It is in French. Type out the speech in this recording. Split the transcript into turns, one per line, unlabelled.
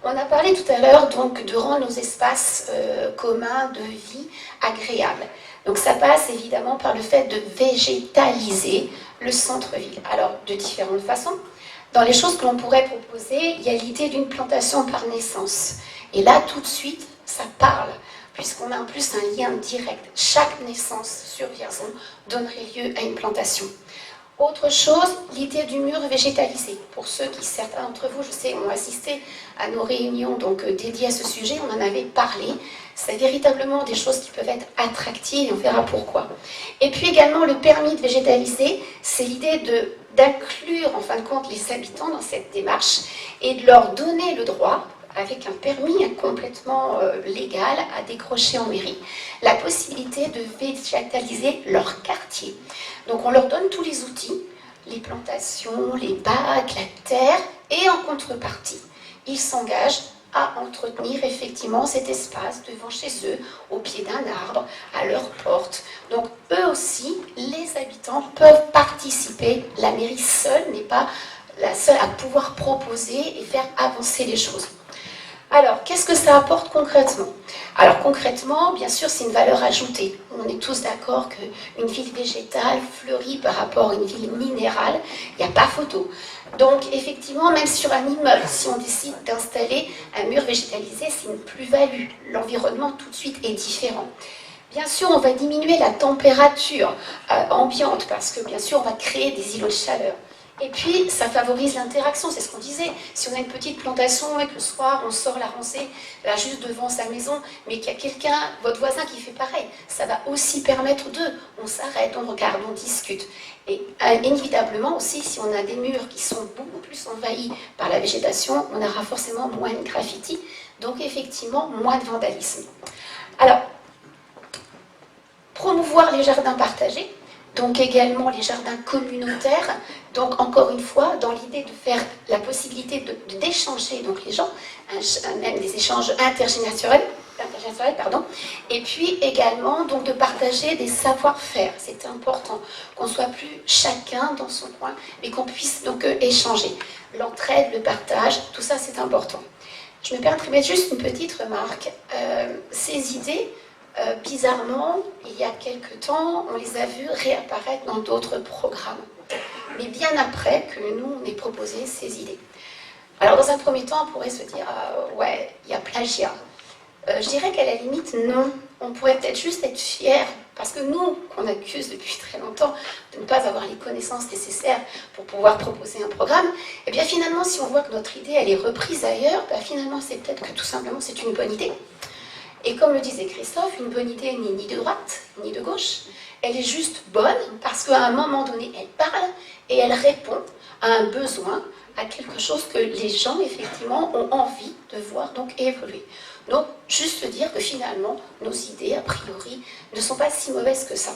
On a parlé tout à l'heure donc de rendre nos espaces communs de vie agréables. Donc ça passe évidemment par le fait de végétaliser le centre-ville. Alors de différentes façons. Dans les choses que l'on pourrait proposer, il y a l'idée d'une plantation par naissance. Et là, tout de suite, ça parle, puisqu'on a en plus un lien direct. Chaque naissance sur Vierzon donnerait lieu à une plantation. Autre chose, l'idée du mur végétalisé. Pour ceux qui, certains d'entre vous, je sais, ont assisté à nos réunions donc, dédiées à ce sujet, on en avait parlé. C'est véritablement des choses qui peuvent être attractives et on verra pourquoi. Et puis également, le permis de végétaliser, c'est l'idée d'inclure en fin de compte les habitants dans cette démarche et de leur donner le droit, avec un permis complètement légal à décrocher en mairie, la possibilité de végétaliser leur quartier. Donc on leur donne tous les outils, les plantations, les bacs, la terre, et en contrepartie, ils s'engagent à entretenir effectivement cet espace devant chez eux, au pied d'un arbre, à leur porte. Donc eux aussi, les habitants peuvent participer. La mairie seule n'est pas la seule à pouvoir proposer et faire avancer les choses. Alors, qu'est-ce que ça apporte concrètement? Alors concrètement, bien sûr, c'est une valeur ajoutée. On est tous d'accord qu'une ville végétale fleurit par rapport à une ville minérale, il n'y a pas photo. Donc effectivement, même sur un immeuble, si on décide d'installer un mur végétalisé, c'est une plus-value. L'environnement tout de suite est différent. Bien sûr, on va diminuer la température ambiante parce que bien sûr, on va créer des îlots de chaleur. Et puis, ça favorise l'interaction, c'est ce qu'on disait. Si on a une petite plantation et que le soir, on sort la rosée là, juste devant sa maison, mais qu'il y a quelqu'un, votre voisin qui fait pareil, ça va aussi permettre d'eux. On s'arrête, on regarde, on discute. Et inévitablement aussi, si on a des murs qui sont beaucoup plus envahis par la végétation, on aura forcément moins de graffiti, donc effectivement, moins de vandalisme. Alors, promouvoir les jardins partagés, donc également les jardins communautaires, donc encore une fois, dans l'idée de faire la possibilité d'échanger donc les gens, même des échanges intergénérationnels, et puis également donc de partager des savoir-faire. C'est important qu'on soit plus chacun dans son coin, mais qu'on puisse donc échanger. L'entraide, le partage, tout ça c'est important. Je me permets de mettre juste une petite remarque. Ces idées, bizarrement, il y a quelque temps, on les a vues réapparaître dans d'autres programmes. Mais bien après que nous, on ait proposé ces idées. Alors, dans un premier temps, on pourrait se dire, ouais, il y a plagiat. Je dirais qu'à la limite, non. On pourrait peut-être juste être fiers, parce que nous, qu'on accuse depuis très longtemps de ne pas avoir les connaissances nécessaires pour pouvoir proposer un programme, eh bien finalement, si on voit que notre idée, elle est reprise ailleurs, ben, finalement, c'est peut-être que tout simplement, c'est une bonne idée. Et comme le disait Christophe, une bonne idée n'est ni de droite, ni de gauche. Elle est juste bonne parce qu'à un moment donné, elle parle et elle répond à un besoin, à quelque chose que les gens, effectivement, ont envie de voir donc évoluer. Donc, juste dire que finalement, nos idées, a priori, ne sont pas si mauvaises que ça.